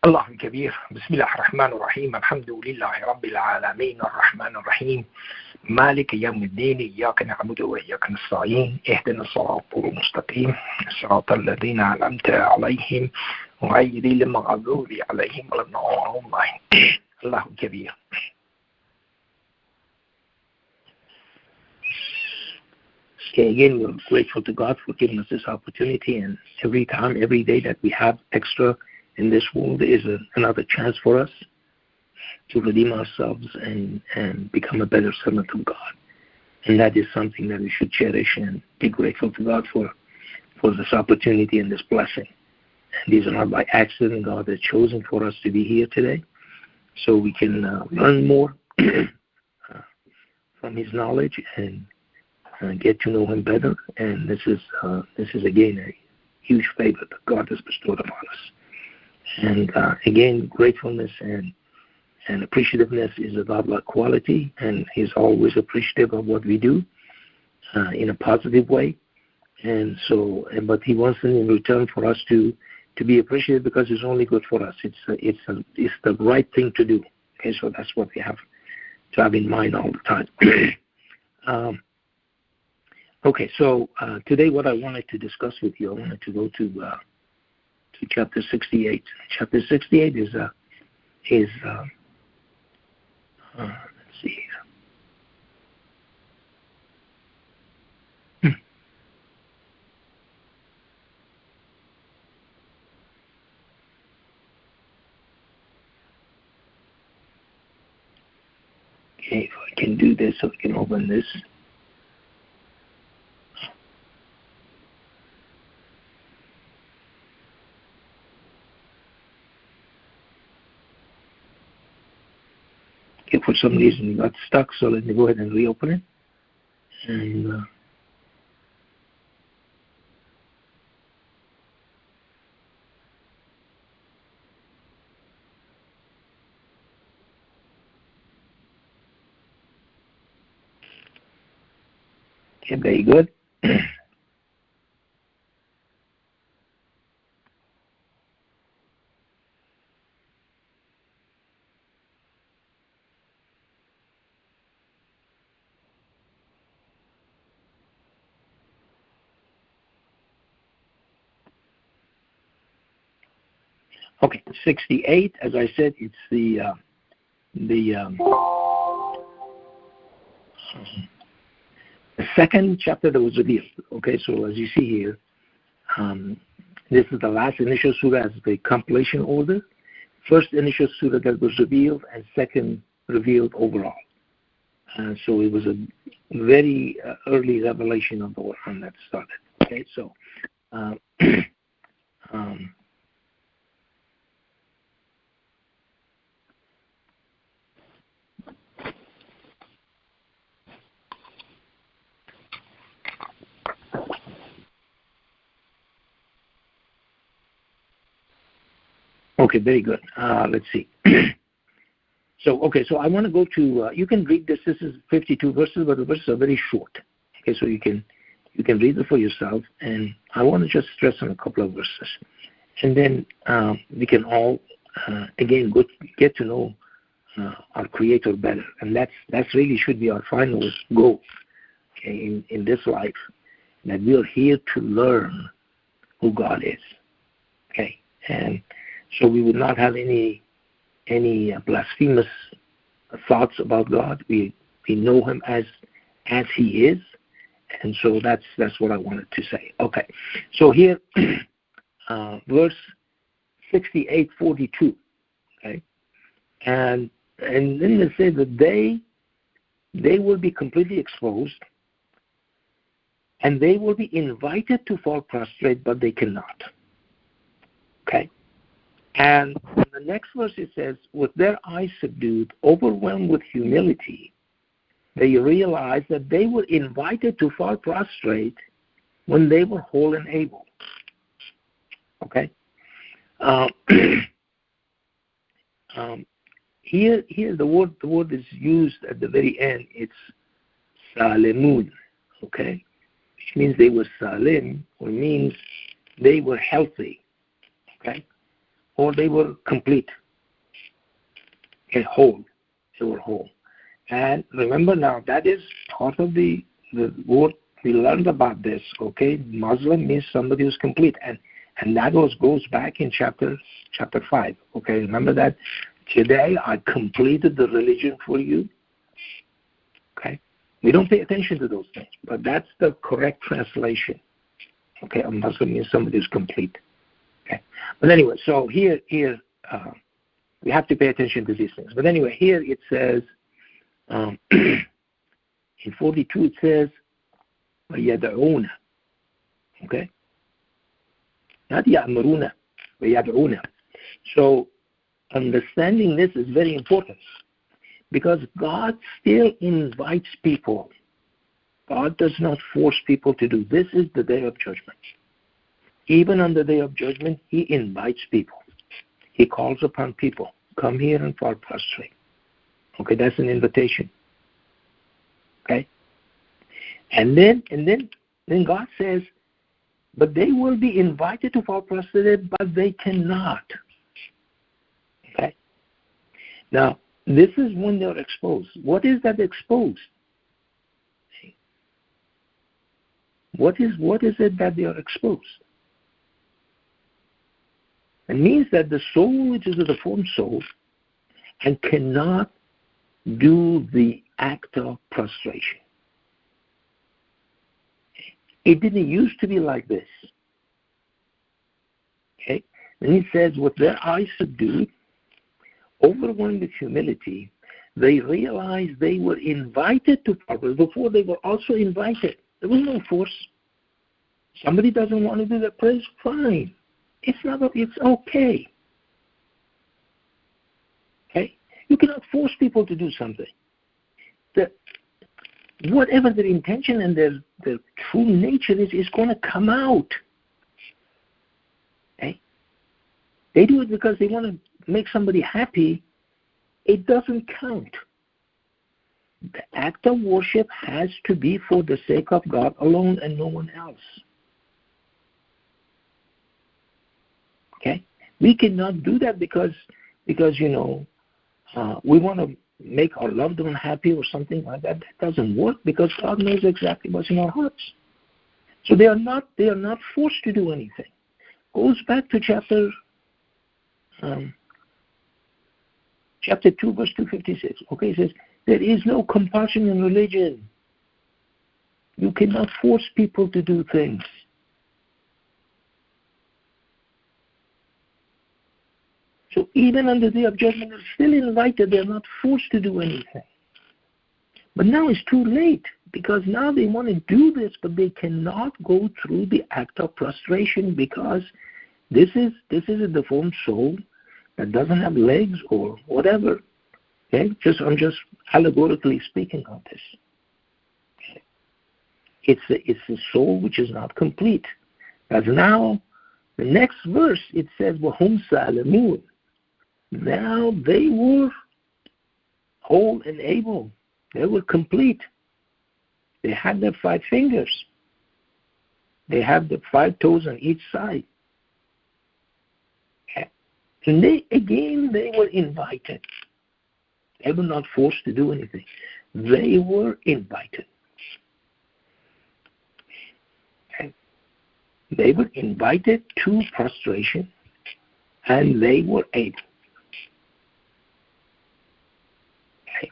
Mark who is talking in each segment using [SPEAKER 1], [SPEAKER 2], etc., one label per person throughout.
[SPEAKER 1] الله الكبير. بسم الله الرحمن الرحيم. الحمد لله رب العالمين الرحمن الرحيم مالك يوم الدين. إياك نعبد وإياك نستعين. اهدنا الصراط المستقيم صراط الذين أنعمت عليهم غير المغضوب عليهم ولا الضالين. الله الكبير. Okay, again, we're grateful to God for giving us this opportunity, and every time, every day that we have extra in this world is another chance for us to redeem ourselves and become a better servant of God. And that is something that we should cherish and be grateful to God for this opportunity and this blessing. And these are not by accident. God has chosen for us to be here today so we can learn more from His knowledge and get to know Him better. And this is again a huge favor that God has bestowed upon us. And again, gratefulness and appreciativeness is a godlike quality, and He's always appreciative of what we do in a positive way. And so, but He wants in return for us to be appreciative because it's only good for us. It's the right thing to do. Okay, so that's what we have to have in mind all the time. Okay, so today what I wanted to discuss with you, I wanted to go to chapter 68. Chapter 68 is let's see here. Okay, if I can do this, so I can open this. Okay, for some reason it got stuck, so let me go ahead and reopen it. And okay, very good. Okay, 68. As I said, it's the second chapter that was revealed. Okay, so as you see here, this is the last initial surah as the compilation order. First initial surah that was revealed, and second revealed overall. So it was a very early revelation of the Quran that started. Okay, so. Okay, very good. Let's see. So I want to go to. You can read this. This is 52 verses, but the verses are very short. Okay, so you can read it for yourself. And I want to just stress on a couple of verses, and then we can all again get to know our Creator better, and that's really should be our final goal. Okay, in this life, that we are here to learn who God is. Okay, and so we would not have any blasphemous thoughts about God. We know Him as He is, and so that's what I wanted to say. Okay, so here, verse 68:42. Okay, and then they say that they will be completely exposed, and they will be invited to fall prostrate, but they cannot. Okay. And in the next verse it says, with their eyes subdued, overwhelmed with humility, they realized that they were invited to fall prostrate when they were whole and able. Okay? Here the word is used at the very end. It's salimun, okay? Which means they were salim, or means they were healthy. Okay? or they were complete, whole. They were whole. And remember now, that is part of the word we learned about this, okay? Muslim means somebody who's complete. And that goes back in chapter 5, okay? Remember that? Today I completed the religion for you, okay? We don't pay attention to those things, but that's the correct translation, okay? A Muslim means somebody who's complete, okay? But anyway, so here we have to pay attention to these things. But anyway, here it says, in 42 it says, وَيَدْعُونَ, okay? Not يَأْمُرُونَ, وَيَدْعُونَ. So understanding this is very important because God still invites people. God does not force people to do. This is the day of judgment. Even on the day of judgment, He invites people. He calls upon people. Come here and fall prostrate. Okay, that's an invitation. Okay? And then God says, but they will be invited to fall prostrate, but they cannot. Okay? Now, this is when they're exposed. What is that exposed? What is it that they are exposed? It means that the soul, which is a deformed soul, and cannot do the act of prostration. It didn't used to be like this. Okay? And He says, with their eyes subdued, overwhelmed with humility, they realized they were invited to prostrate. Before they were also invited. There was no force. Somebody doesn't want to do the praise, fine. It's okay. Okay? You cannot force people to do something. Whatever their intention and their true nature is going to come out. Okay? They do it because they want to make somebody happy. It doesn't count. The act of worship has to be for the sake of God alone and no one else. Okay? We cannot do that because we want to make our loved one happy or something like that. That doesn't work because God knows exactly what's in our hearts. So they are not forced to do anything. Goes back to chapter 2, verse 256. Okay, it says, there is no compulsion in religion. You cannot force people to do things. So even on the day of judgment, they're still invited. They're not forced to do anything. But now it's too late because now they want to do this, but they cannot go through the act of prostration because this is a deformed soul that doesn't have legs or whatever. Okay, I'm just allegorically speaking on this. Okay. It's a soul which is not complete. As now, the next verse it says, "Wahum salimun." Now they were whole and able. They were complete. They had their 5 fingers. They have the 5 toes on each side. And they were invited. They were not forced to do anything. They were invited. Okay. They were invited to prostration, and they were able. Okay.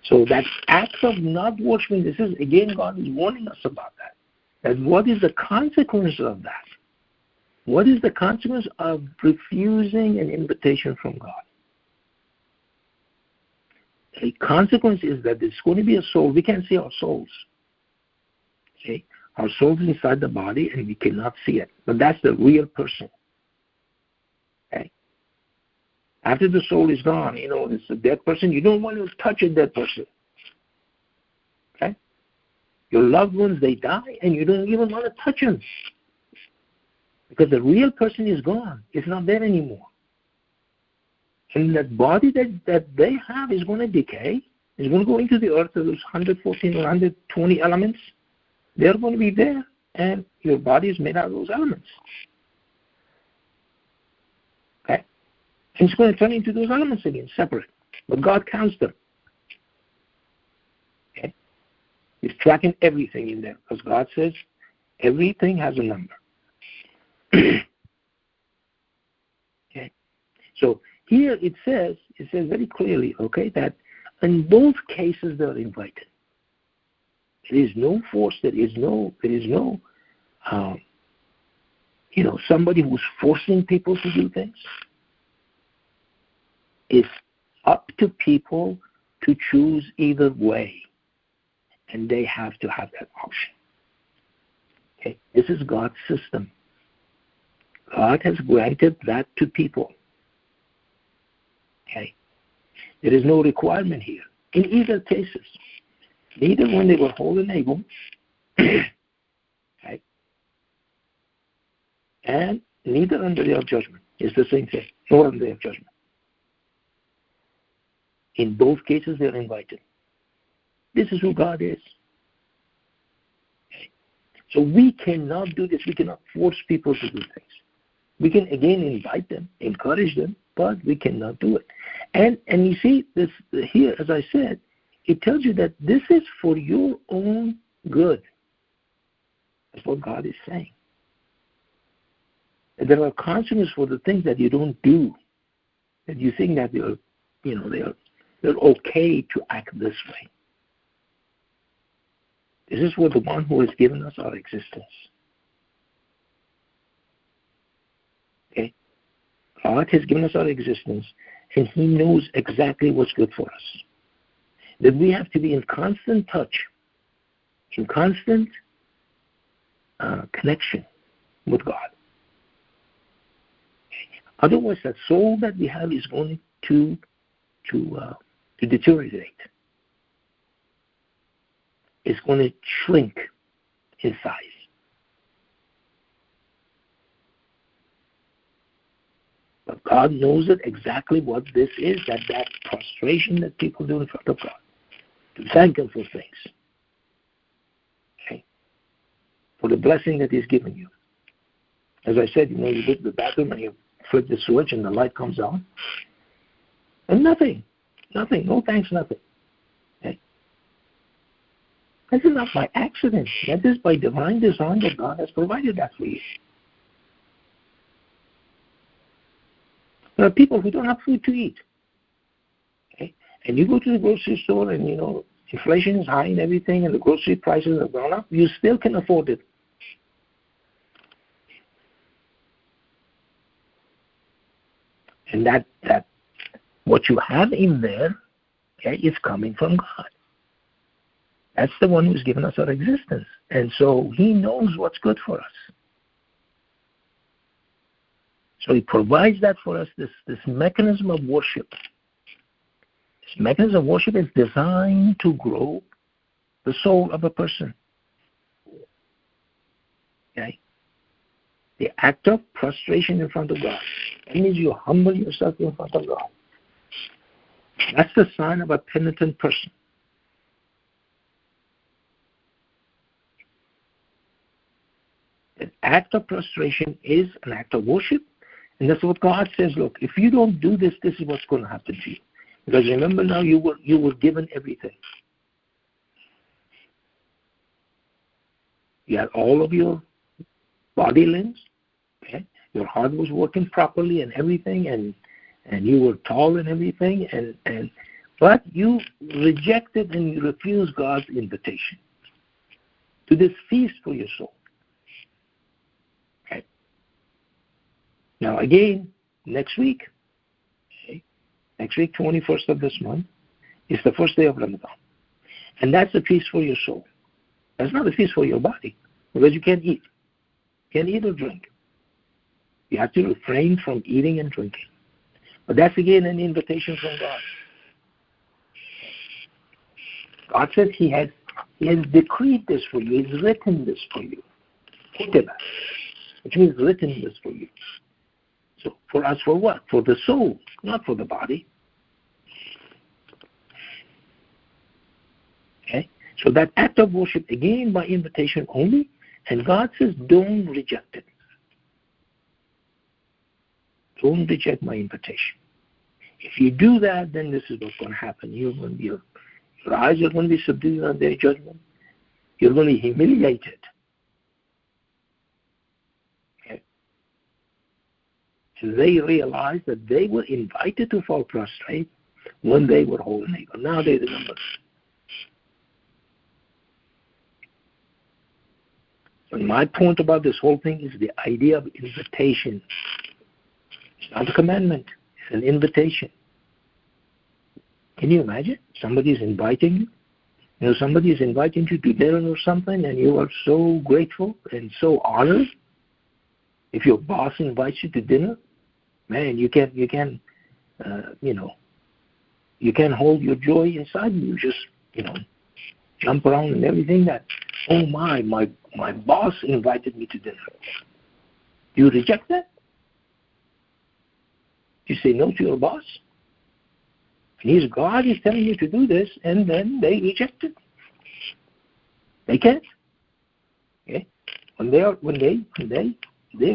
[SPEAKER 1] So that act of not worshiping, this is, again, God is warning us about that. And what is the consequence of that? What is the consequence of refusing an invitation from God? The consequence is that there's going to be a soul. We can't see our souls. See? Our soul's inside the body and we cannot see it. But that's the real person. Okay? After the soul is gone, it's a dead person. You don't want to touch a dead person. Okay? Your loved ones, they die and you don't even want to touch them. Because the real person is gone. It's not there anymore. And that body that they have is going to decay. It's going to go into the earth. Those 114 or 120 elements, they're going to be there. And your body is made out of those elements. And it's going to turn into those elements again, separate. But God counts them. Okay? He's tracking everything in there because God says everything has a number. Okay? So here it says very clearly, okay, that in both cases they're invited. There is no force. There is no somebody who's forcing people to do things. It's up to people to choose either way, and they have to have that option. Okay, this is God's system. God has granted that to people. Okay, there is no requirement here in either cases. Neither when they were whole and able, okay, and neither under their judgment. It's the same thing, nor under their judgment. In both cases, they're invited. This is who God is. Okay. So we cannot do this. We cannot force people to do things. We can, again, invite them, encourage them, but we cannot do it. And you see, this here, as I said, it tells you that this is for your own good. That's what God is saying. And there are consequences for the things that you don't do, that you think that they're okay to act this way. This is for the one who has given us our existence. Okay? God has given us our existence, and He knows exactly what's good for us. That we have to be in constant touch, in constant connection with God. Okay? Otherwise, that soul that we have is going to deteriorate. It's going to shrink in size. But God knows it exactly what this is, that prostration that people do in front of God, to thank Him for things. Okay? For the blessing that He's given you. As I said, you go to the bathroom and you flip the switch and the light comes on. And nothing, no thanks, nothing. Okay? This is not by accident. That is by divine design that God has provided that for you. There are people who don't have food to eat. Okay? And you go to the grocery store and, inflation is high and everything and the grocery prices have gone up. You still can afford it. And that what you have in there, okay, is coming from God. That's the one who's given us our existence. And so He knows what's good for us. So He provides that for us, this mechanism of worship. This mechanism of worship is designed to grow the soul of a person. Okay? The act of prostration in front of God. That means you humble yourself in front of God. That's the sign of a penitent person. The act of prostration is an act of worship. And that's what God says, look, if you don't do this, this is what's going to happen to you. Because remember now, you were given everything. You had all of your body limbs. Okay? Your heart was working properly and everything, and you were tall and everything, but you rejected and you refused God's invitation to this feast for your soul. Okay? Now again, next week, 21st of this month, is the first day of Ramadan. And that's a feast for your soul. That's not a feast for your body, because you can't eat. You can't eat or drink. You have to refrain from eating and drinking. But that's again an invitation from God. God says He has decreed this for you. He's written this for you. Kutiba, which means written this for you. So for us, for what? For the soul, not for the body. Okay? So that act of worship, again, by invitation only, and God says, don't reject it. Don't reject my invitation. If you do that, then this is what's going to happen. Your eyes are going to be subdued on their judgment. You're going to be humiliated. Okay? So they realized that they were invited to fall prostrate when they were whole and able. Now they remember. And my point about this whole thing is the idea of invitation. It's not a commandment. It's an invitation. Can you imagine? Somebody is inviting you. You know, somebody is inviting you to dinner or something, and you are so grateful and so honored. If your boss invites you to dinner, man, you can't hold your joy inside you. You just, jump around and everything. That, oh my boss invited me to dinner. Do you reject that? You say no to your boss? And God is telling you to do this, and then they reject it. They can't. Okay? When they have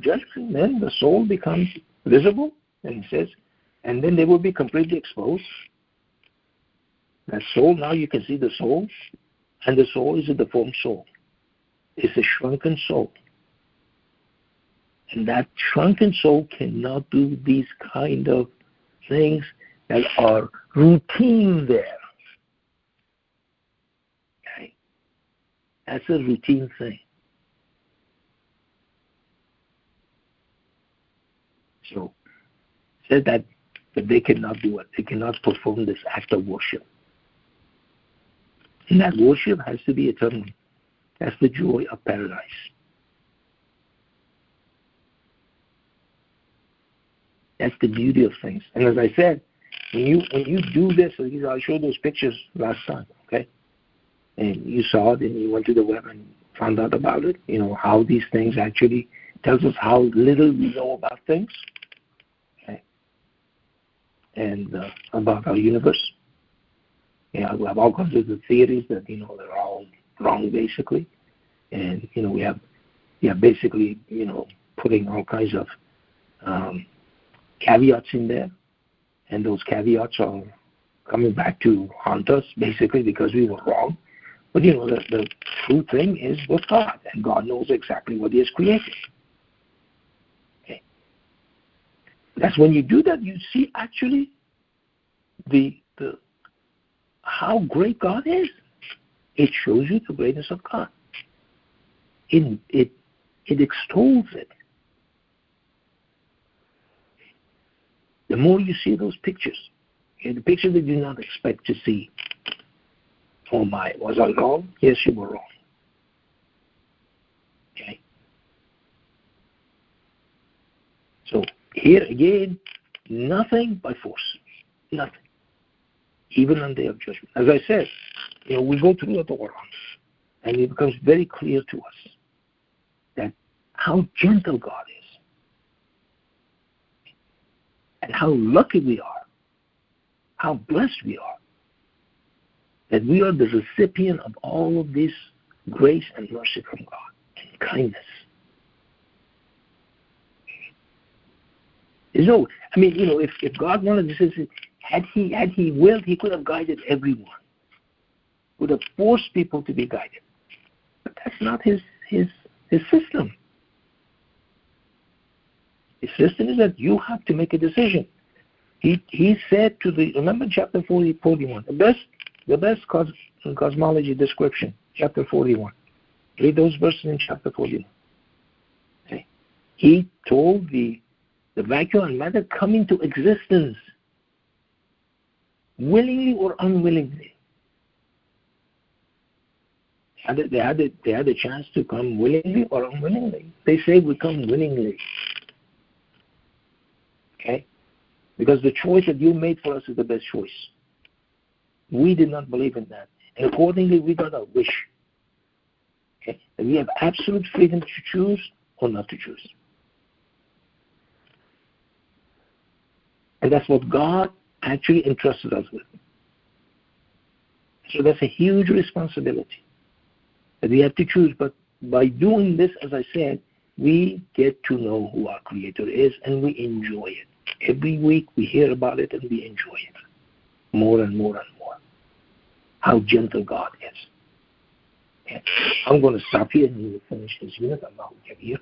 [SPEAKER 1] judgment, then the soul becomes visible, and it says, and then they will be completely exposed. That soul, now you can see the soul, and the soul is a deformed soul. It's a shrunken soul. And that shrunken soul cannot do these kind of things that are routine there. Okay? That's a routine thing. So, it says that they cannot do it. They cannot perform this act of worship. And that worship has to be eternal. That's the joy of paradise. That's the beauty of things. And as I said, when you do this, I showed those pictures last time, okay? And you saw it, and you went to the web and found out about it. How these things actually tells us how little we know about things, okay? And about our universe. We have all kinds of theories that they're all wrong, basically. And we have basically putting all kinds of caveats in there. And those caveats are coming back to haunt us, basically, because we were wrong. But, the true thing is with God, and God knows exactly what He has created. Okay. That's when you do that, you see actually how great God is. It shows you the greatness of God. It extols it. The more you see those pictures, the pictures that you do not expect to see. Oh my, was I wrong? Yes, you were wrong. Okay. So here again, nothing by force. Nothing. Even on the day of judgment. As I said, we go through the Torah, and it becomes very clear to us that how gentle God is. And how lucky we are, how blessed we are, that we are the recipient of all of this grace and mercy from God and kindness. If God wanted to, had he willed, He could have guided everyone, would have forced people to be guided. But that's not His system. His system is that you have to make a decision. He said remember chapter 41, the best cosmology description, chapter 41. Read those verses in chapter 41. Okay. He told the vacuum and matter come into existence, willingly or unwillingly. They had a chance to come willingly or unwillingly. They say we come willingly. Okay? Because the choice that you made for us is the best choice. We did not believe in that. And accordingly, we got our wish. Okay? And we have absolute freedom to choose or not to choose. And that's what God actually entrusted us with. So that's a huge responsibility that we have to choose. But by doing this, as I said, we get to know who our Creator is, and we enjoy it. Every week we hear about it and we enjoy it more and more and more. How gentle God is. And I'm going to stop here and you will finish this unit. Allah will give you.